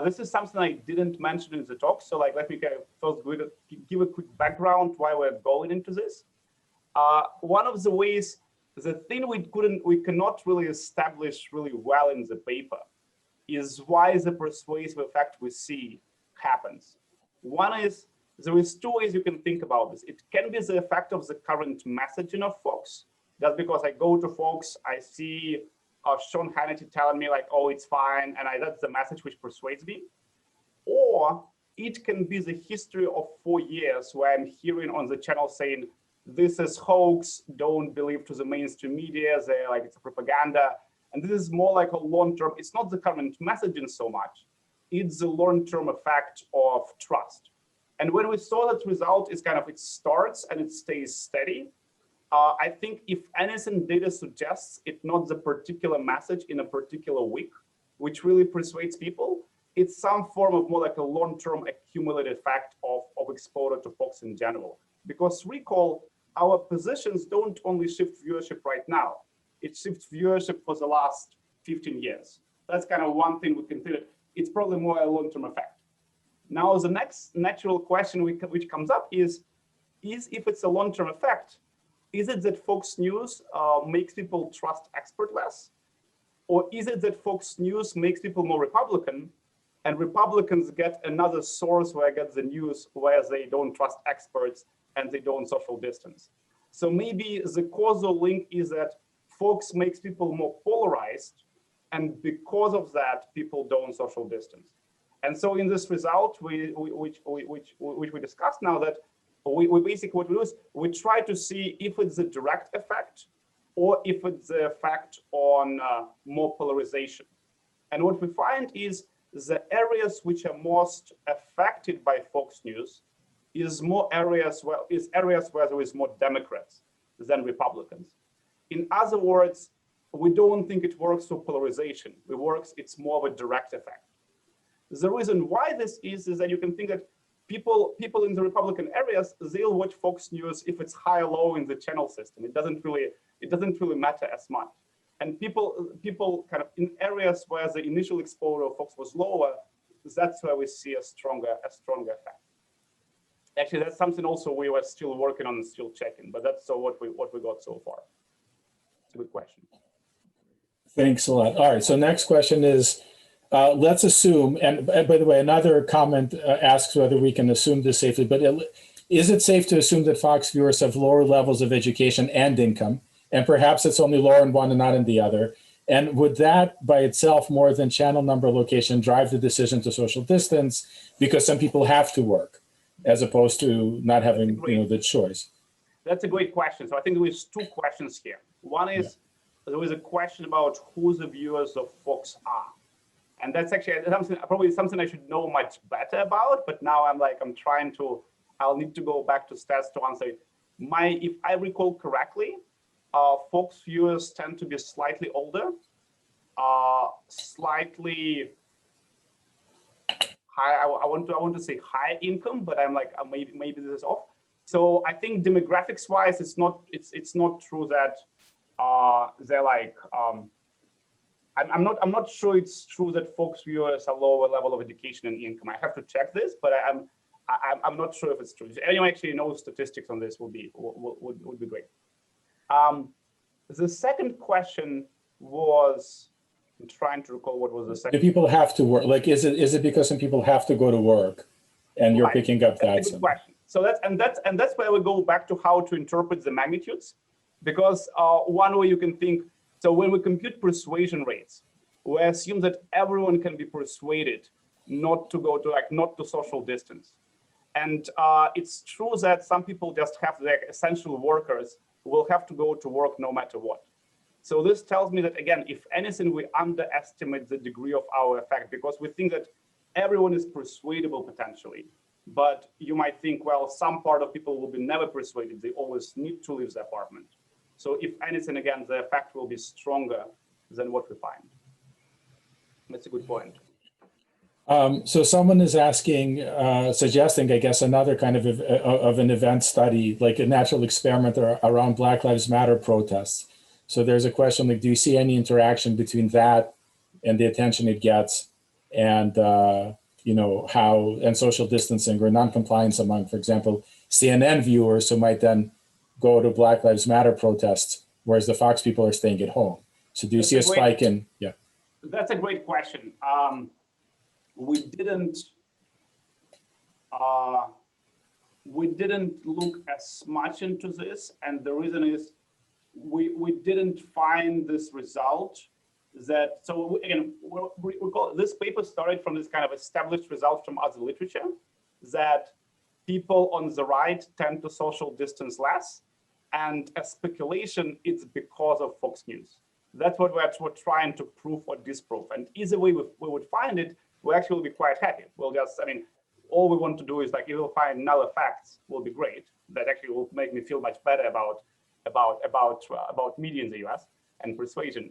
This is something I didn't mention in the talk. So like, let me first give a quick background why we're going into this. One of the ways, the thing we cannot really establish really well in the paper is why the persuasive effect we see happens. One is, there is two ways you can think about this. It can be the effect of the current messaging of folks. That's because I go to folks, I see Sean Hannity telling me like, oh, it's fine, and that's the message which persuades me. Or it can be the history of 4 years where I'm hearing on the channel saying, this is hoax, don't believe to the mainstream media, they're like, it's a propaganda. And this is more like a long-term, it's not the current messaging so much, it's the long-term effect of trust. And when we saw that result is kind of, it starts and it stays steady. I think if anything, data suggests it's not the particular message in a particular week, which really persuades people. It's some form of more like a long-term accumulated effect of exposure to folks in general. Because recall, our positions don't only shift viewership right now, it shifts viewership for the last 15 years. That's kind of one thing we consider. It's probably more a long-term effect. Now, the next natural question which comes up is if it's a long-term effect, is it that Fox News makes people trust expert less? Or is it that Fox News makes people more Republican, and Republicans get another source where I get the news where they don't trust experts and they don't social distance? So maybe the causal link is that Fox makes people more polarized, and because of that, people don't social distance. And so in this result, which we discussed now, that we basically, what we do is we try to see if it's a direct effect or if it's the effect on more polarization. And what we find is the areas which are most affected by Fox News is areas where there is more Democrats than Republicans. In other words, we don't think it works for polarization. It's more of a direct effect. The reason why this is that you can think that people in the Republican areas, they'll watch Fox News if it's high or low in the channel system. It doesn't really matter as much. And people kind of in areas where the initial exposure of Fox was lower, that's where we see a stronger effect. Actually, that's something also we were still working on and still checking, but that's what we got so far. It's a good question. Thanks a lot. All right, so next question is, let's assume, and by the way, another comment asks whether we can assume this safely, but is it safe to assume that Fox viewers have lower levels of education and income, and perhaps it's only lower in one and not in the other? And would that by itself, more than channel number location, drive the decision to social distance because some people have to work as opposed to not having the choice? That's a great question. So I think there's two questions here. One is, there was a question about who the viewers of Fox are. And that's actually probably something I should know much better about, but now I'll need to go back to stats to answer it. If I recall correctly, Fox viewers tend to be slightly older, slightly high. I want to say high income, but I'm like maybe this is off. So I think demographics wise, it's not true that they're like. I'm not sure it's true that Fox viewers are lower level of education and income. I have to check this, but I'm not sure if it's true. If anyone actually knows statistics on this, would be great. The second question was, I'm trying to recall what was the second. Do people have to work? Like, is it because some people have to go to work, and you're picking up that? That's a good question. So that's where we go back to how to interpret the magnitudes, because one way you can think. So when we compute persuasion rates, we assume that everyone can be persuaded not to social distance. And it's true that some people just have their essential workers who will have to go to work no matter what. So this tells me that, again, if anything, we underestimate the degree of our effect, because we think that everyone is persuadable potentially. But you might think, well, some part of people will be never persuaded. They always need to leave the apartment. So if anything, again, the effect will be stronger than what we find. That's a good point. So someone is asking, suggesting, I guess, another kind of an event study, like a natural experiment around Black Lives Matter protests. So there's a question like, do you see any interaction between that and the attention it gets, and how and social distancing or non-compliance among, for example, CNN viewers who might then go to Black Lives Matter protests, whereas the Fox people are staying at home. So do you see a spike in? Yeah. That's a great question. We didn't look as much into this, and the reason is we didn't find this result. So again, we call this paper started from this kind of established result from other literature that people on the right tend to social distance less, and a speculation it's because of Fox News. That's what we're trying to prove or disprove. And either way we would find it, we actually will be quite happy. We'll just, all we want to do is like, if we'll find null effects, will be great. That actually will make me feel much better about media in the US and persuasion.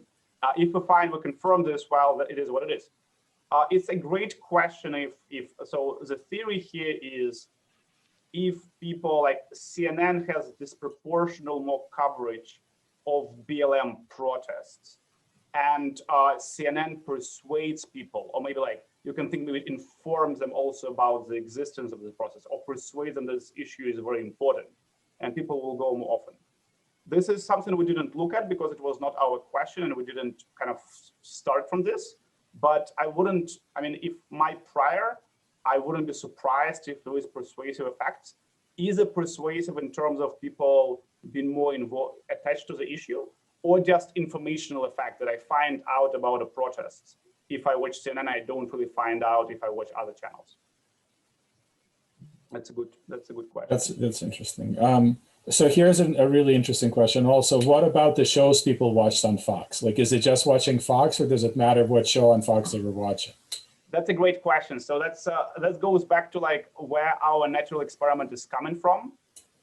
If we find, we confirm this, well, that it is what it is. It's a great question. So the theory here is, if people like CNN has disproportional more coverage of BLM protests, and CNN persuades people, or maybe like you can think maybe it informs them also about the existence of this process, or persuades them this issue is very important, and people will go more often. This is something we didn't look at because it was not our question, and we didn't kind of start from this. But I wouldn't, if my prior, I wouldn't be surprised if there is persuasive effects. Is it persuasive in terms of people being more involved, attached to the issue, or just informational effect that I find out about a protest? If I watch CNN, I don't really find out if I watch other channels. That's a good question. That's interesting. So here's a really interesting question also. What about the shows people watched on Fox? Like, is it just watching Fox, or does it matter what show on Fox they were watching? That's a great question. So that goes back to like where our natural experiment is coming from.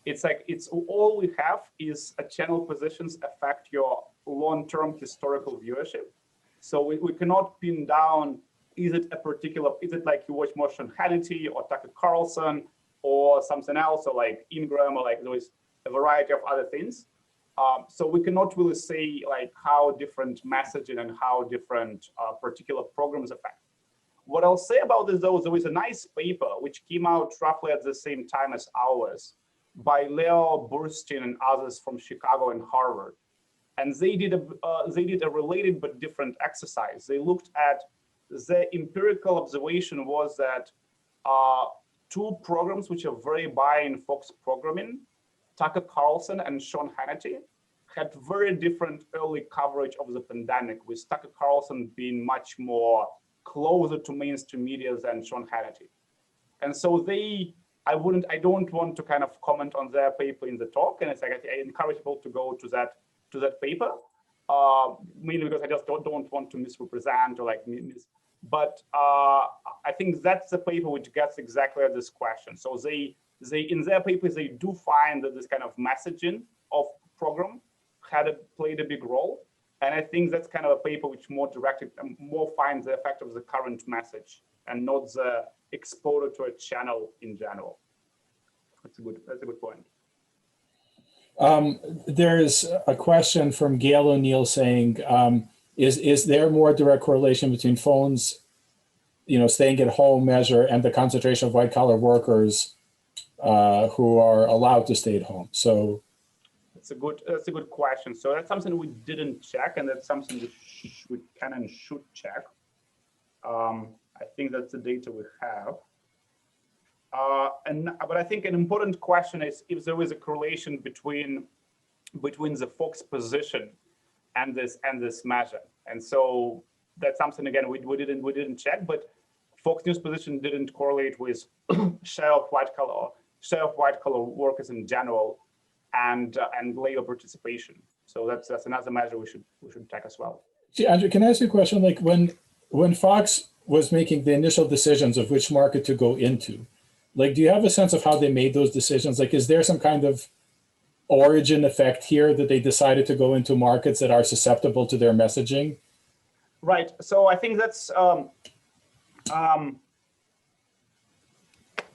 It's like all we have is a channel positions affect your long-term historical viewership. So we cannot pin down, is it like you watch more Sean Hannity or Tucker Carlson or something else, or like Ingram, or like there is a variety of other things. So we cannot really say like how different messaging and how different particular programs affect. What I'll say about this though, there was a nice paper which came out roughly at the same time as ours by Leo Burstein and others from Chicago and Harvard. And they did a related but different exercise. They looked at the empirical observation was that two programs which are very buy-in Fox programming, Tucker Carlson and Sean Hannity, had very different early coverage of the pandemic, with Tucker Carlson being much more closer to mainstream media than Sean Hannity. And so I don't want to kind of comment on their paper in the talk, and it's like I encourage people to go to that paper. mainly because I just don't want to misrepresent or like but I think that's the paper which gets exactly at this question. So they in their papers, they do find that this kind of messaging of program played a big role. And I think that's kind of a paper which more directed and more finds the effect of the current message and not the exposure to a channel in general. That's a good point. There's a question from Gail O'Neill saying, is there more direct correlation between phones, staying at home measure and the concentration of white collar workers who are allowed to stay at home? So that's a good question. So that's something we didn't check, and that's something we can and should check. I think that's the data we have. But I think an important question is if there is a correlation between the Fox position and this measure. And so that's something again we didn't check, but Fox News position didn't correlate with share of white collar workers in general and labor participation. So that's another measure we should check as well. See, Andrey, can I ask you a question? Like when Fox was making the initial decisions of which market to go into, like, do you have a sense of how they made those decisions? Like, is there some kind of origin effect here that they decided to go into markets that are susceptible to their messaging? Right. So I think that's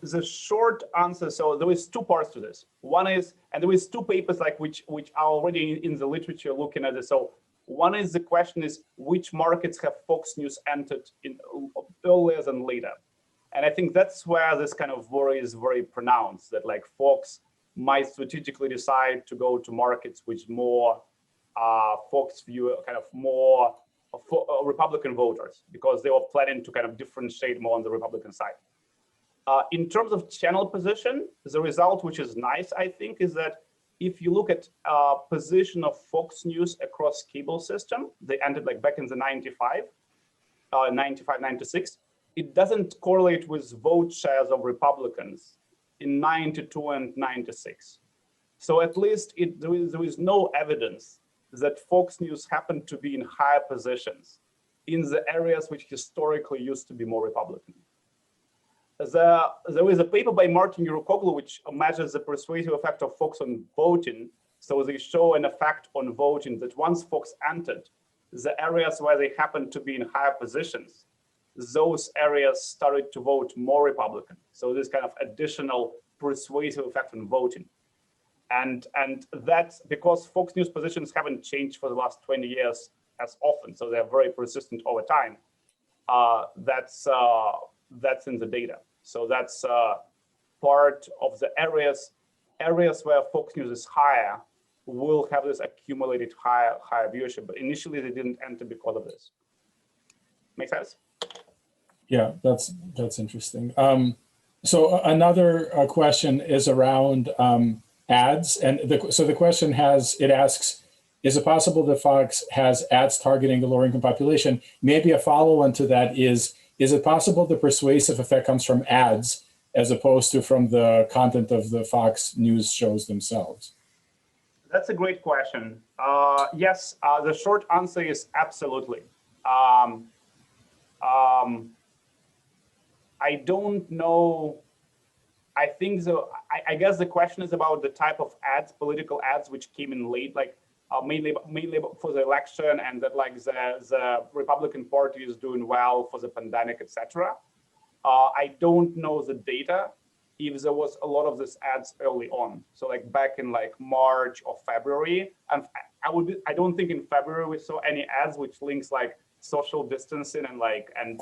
the short answer. So there is two parts to this. One is, and there is two papers like which are already in the literature looking at this. So one is the question is which markets have Fox News entered in earlier than later. And I think that's where this kind of worry is very pronounced, that like Fox might strategically decide to go to markets which more Fox view kind of more Republican voters, because they were planning to kind of differentiate more on the Republican side. In terms of channel position, the result, which is nice, I think, is that if you look at position of Fox News across cable system, they ended like back in the 95, 96. It doesn't correlate with vote shares of Republicans in 92 and 96. So at least there is no evidence that Fox News happened to be in higher positions in the areas which historically used to be more Republican. There is a paper by Martin Yurukoglu which measures the persuasive effect of Fox on voting. So they show an effect on voting that once Fox entered, the areas where they happened to be in higher positions, those areas started to vote more Republican. So this kind of additional persuasive effect on voting. And that's because Fox News positions haven't changed for the last 20 years as often. So they're very persistent over time. That's in the data. So that's part of the areas where Fox News is higher will have this accumulated higher viewership. But initially they didn't enter because of this. Make sense? Yeah, that's interesting. So another question is around ads, and the question asks, is it possible that Fox has ads targeting the lower income population? Maybe a follow-on to that is it possible the persuasive effect comes from ads as opposed to from the content of the Fox News shows themselves? That's a great question. Yes, the short answer is absolutely. I don't know. I think I guess the question is about the type of ads, political ads, which came in late, like mainly for the election, and that like the Republican Party is doing well for the pandemic, etc. I don't know the data if there was a lot of these ads early on. So like back in like March or February, and I don't think in February we saw any ads which links like social distancing and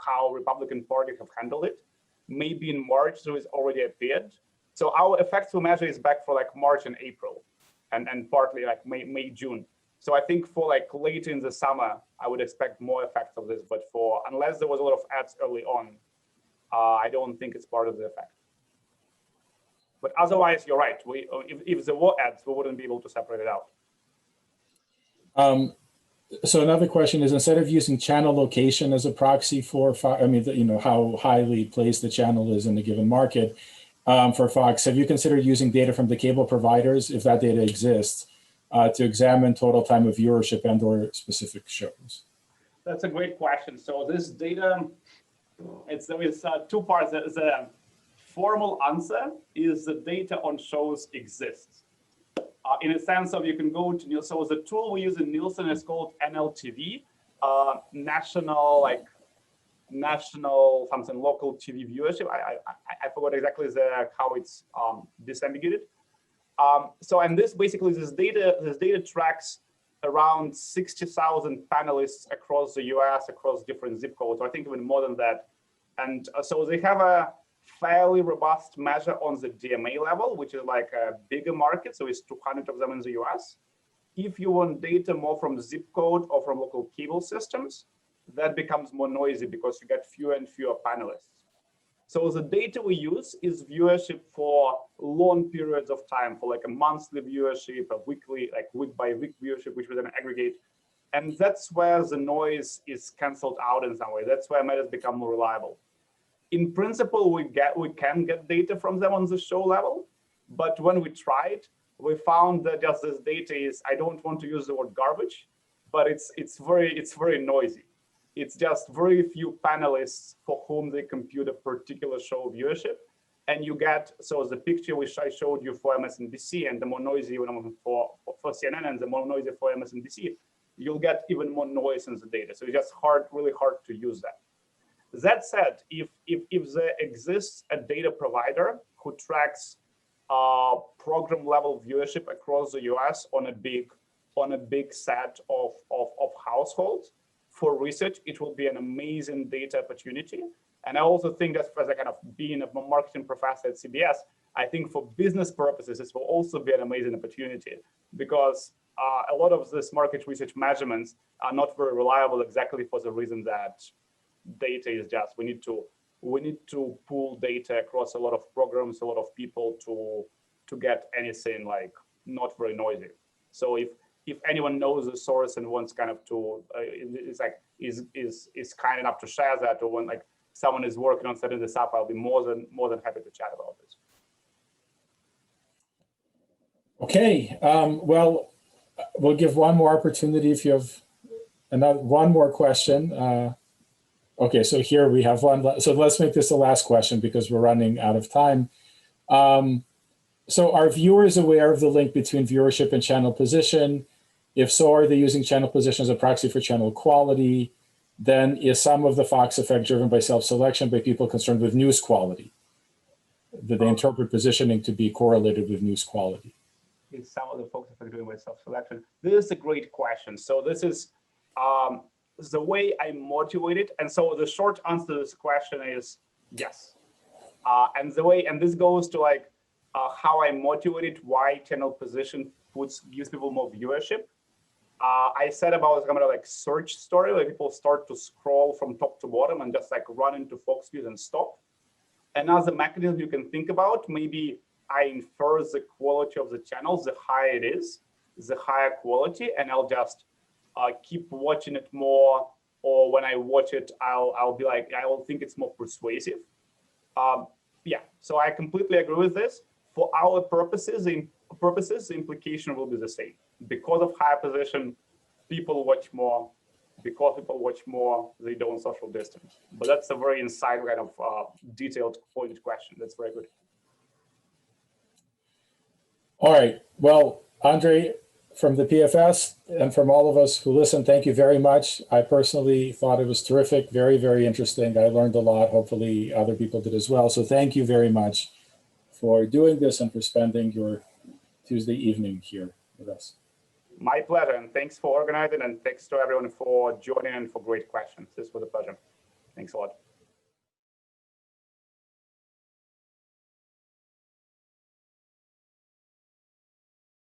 how Republican Party have handled it. Maybe in March there is already appeared. So our effects measure is back for like March and April, and partly like May, June. So I think for like later in the summer, I would expect more effects of this. But unless there was a lot of ads early on, I don't think it's part of the effect. But otherwise, you're right. If there were ads, we wouldn't be able to separate it out. So another question is, instead of using channel location as a proxy for, how highly placed the channel is in a given market for Fox, have you considered using data from the cable providers, if that data exists, to examine total time of viewership and/or specific shows? That's a great question. So this data, there is two parts. The formal answer is the data on shows exists. In a sense of you can go to Nielsen. So the tool we use in Nielsen is called NLTV, national something local TV viewership. I forgot exactly how it's disambiguated. So and this data tracks around 60,000 panelists across the US, across different zip codes, or I think even more than that. And so they have a fairly robust measure on the DMA level, which is like a bigger market. So it's 200 of them in the US. If you want data more from zip code or from local cable systems, that becomes more noisy because you get fewer and fewer panelists. So the data we use is viewership for long periods of time, for like a monthly viewership, a weekly, like week by week viewership, which we then aggregate. And that's where the noise is canceled out in some way. That's where measures become more reliable. In principle, we can get data from them on the show level, but when we tried, we found that just this data is, I don't want to use the word garbage, but it's very noisy. It's just very few panelists for whom they compute a particular show viewership. And you get, so the picture which I showed you for MSNBC and the more noisy for CNN and the more noisy for MSNBC, you'll get even more noise in the data. So it's just really hard to use that. That said, if there exists a data provider who tracks program level viewership across the US on a big set of households, for research, it will be an amazing data opportunity. And I also think that as a kind of being a marketing professor at CBS, I think for business purposes, this will also be an amazing opportunity because a lot of this market research measurements are not very reliable exactly for the reason that data is just, we need to pull data across a lot of programs, a lot of people to get anything like not very noisy. So if anyone knows the source and wants kind of to, is kind enough to share that, or when like someone is working on setting this up, I'll be more than happy to chat about this. Okay, well, we'll give one more opportunity if you have one more question. Okay, so here we have one. So let's make this the last question because we're running out of time. So are viewers aware of the link between viewership and channel position? If so, are they using channel position as a proxy for channel quality? Then is some of the Fox effect driven by self-selection by people concerned with news quality? Do they interpret positioning to be correlated with news quality? Is some of the Fox effect driven by self-selection? This is a great question. So this is the way I motivate it. And so the short answer to this question is yes. And this goes to like how I motivate it, why channel position gives people more viewership. I said about kind of like search story, where people start to scroll from top to bottom and just like run into Fox views and stop. Another mechanism you can think about, maybe I infer the quality of the channels, the higher it is, the higher quality, and I'll just keep watching it more, or when I watch it, I'll be like, I will think it's more persuasive. Yeah, so I completely agree with this. For our purposes, the implication will be the same. Because of higher position, people watch more. Because people watch more, they don't social distance. But that's a very inside kind of detailed pointed question. That's very good. All right. Well, Andrey, from the PFS and from all of us who listened, thank you very much. I personally thought it was terrific, very, very interesting. I learned a lot. Hopefully other people did as well. So thank you very much for doing this and for spending your Tuesday evening here with us. My pleasure, and thanks for organizing, and thanks to everyone for joining and for great questions. This was a pleasure. Thanks a lot.